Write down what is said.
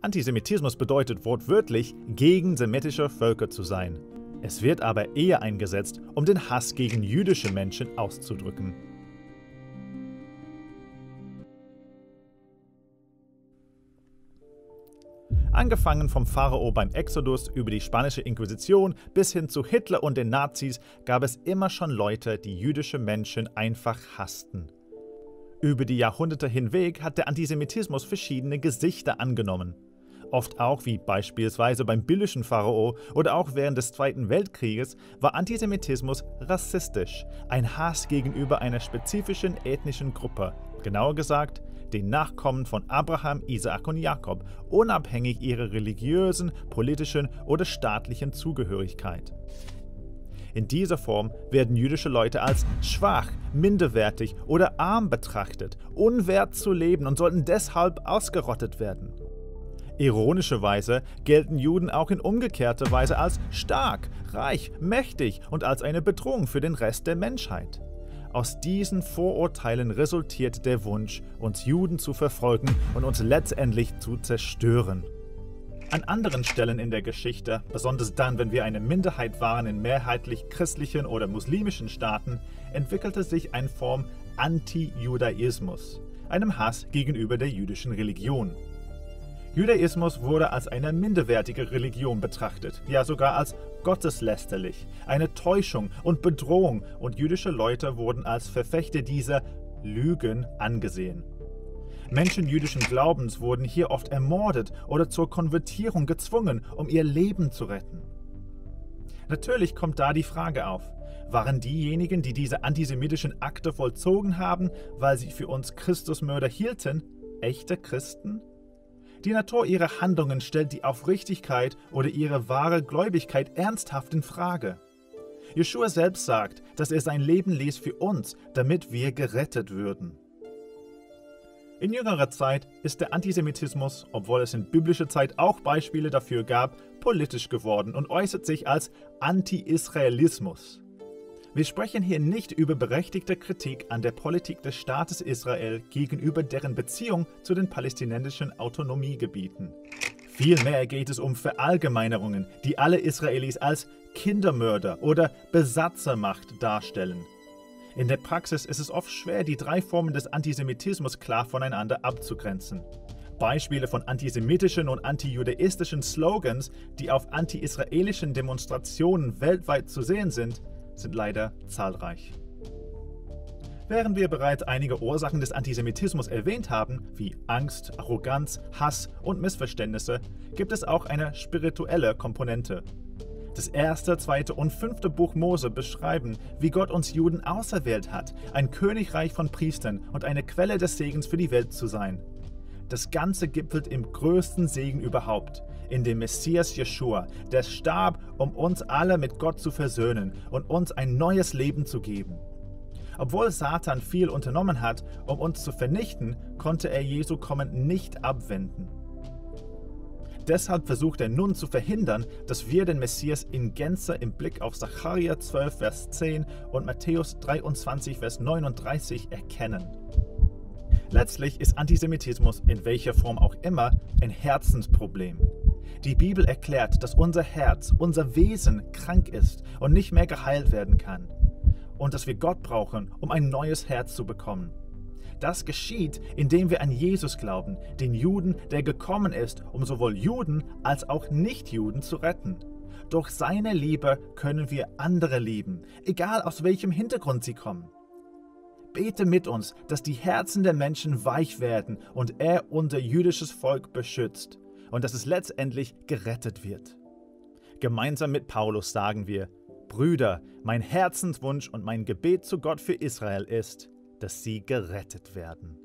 Antisemitismus bedeutet wortwörtlich, gegen semitische Völker zu sein. Es wird aber eher eingesetzt, um den Hass gegen jüdische Menschen auszudrücken. Angefangen vom Pharao beim Exodus über die spanische Inquisition bis hin zu Hitler und den Nazis gab es immer schon Leute, die jüdische Menschen einfach hassten. Über die Jahrhunderte hinweg hat der Antisemitismus verschiedene Gesichter angenommen. Oft auch, wie beispielsweise beim biblischen Pharao oder auch während des Zweiten Weltkrieges, war Antisemitismus rassistisch, ein Hass gegenüber einer spezifischen ethnischen Gruppe, genauer gesagt den Nachkommen von Abraham, Isaak und Jakob, unabhängig ihrer religiösen, politischen oder staatlichen Zugehörigkeit. In dieser Form werden jüdische Leute als schwach, minderwertig oder arm betrachtet, unwert zu leben und sollten deshalb ausgerottet werden. Ironischerweise gelten Juden auch in umgekehrter Weise als stark, reich, mächtig und als eine Bedrohung für den Rest der Menschheit. Aus diesen Vorurteilen resultiert der Wunsch, uns Juden zu verfolgen und uns letztendlich zu zerstören. An anderen Stellen in der Geschichte, besonders dann, wenn wir eine Minderheit waren in mehrheitlich christlichen oder muslimischen Staaten, entwickelte sich eine Form Anti-Judaismus, einem Hass gegenüber der jüdischen Religion. Judaismus wurde als eine minderwertige Religion betrachtet, ja sogar als gotteslästerlich, eine Täuschung und Bedrohung, und jüdische Leute wurden als Verfechter dieser Lügen angesehen. Menschen jüdischen Glaubens wurden hier oft ermordet oder zur Konvertierung gezwungen, um ihr Leben zu retten. Natürlich kommt da die Frage auf: Waren diejenigen, die diese antisemitischen Akte vollzogen haben, weil sie für uns Christusmörder hielten, echte Christen? Die Natur ihrer Handlungen stellt die Aufrichtigkeit oder ihre wahre Gläubigkeit ernsthaft in Frage. Jeschua selbst sagt, dass er sein Leben ließ für uns, damit wir gerettet würden. In jüngerer Zeit ist der Antisemitismus, obwohl es in biblischer Zeit auch Beispiele dafür gab, politisch geworden und äußert sich als Anti-Israelismus. Wir sprechen hier nicht über berechtigte Kritik an der Politik des Staates Israel gegenüber deren Beziehung zu den palästinensischen Autonomiegebieten. Vielmehr geht es um Verallgemeinerungen, die alle Israelis als Kindermörder oder Besatzermacht darstellen. In der Praxis ist es oft schwer, die drei Formen des Antisemitismus klar voneinander abzugrenzen. Beispiele von antisemitischen und antijudaistischen Slogans, die auf anti-israelischen Demonstrationen weltweit zu sehen sind leider zahlreich. Während wir bereits einige Ursachen des Antisemitismus erwähnt haben, wie Angst, Arroganz, Hass und Missverständnisse, gibt es auch eine spirituelle Komponente. Das 1., 2. und 5. Buch Mose beschreiben, wie Gott uns Juden auserwählt hat, ein Königreich von Priestern und eine Quelle des Segens für die Welt zu sein. Das Ganze gipfelt im größten Segen überhaupt, in dem Messias Jeschua, der starb, um uns alle mit Gott zu versöhnen und uns ein neues Leben zu geben. Obwohl Satan viel unternommen hat, um uns zu vernichten, konnte er Jesu Kommen nicht abwenden. Deshalb versucht er nun zu verhindern, dass wir den Messias in Gänze im Blick auf Sacharja 12, Vers 10 und Matthäus 23, Vers 39 erkennen. Letztlich ist Antisemitismus, in welcher Form auch immer, ein Herzensproblem. Die Bibel erklärt, dass unser Herz, unser Wesen krank ist und nicht mehr geheilt werden kann. Und dass wir Gott brauchen, um ein neues Herz zu bekommen. Das geschieht, indem wir an Jesus glauben, den Juden, der gekommen ist, um sowohl Juden als auch Nichtjuden zu retten. Durch seine Liebe können wir andere lieben, egal aus welchem Hintergrund sie kommen. Bete mit uns, dass die Herzen der Menschen weich werden und er unser jüdisches Volk beschützt und dass es letztendlich gerettet wird. Gemeinsam mit Paulus sagen wir: Brüder, mein Herzenswunsch und mein Gebet zu Gott für Israel ist, dass sie gerettet werden.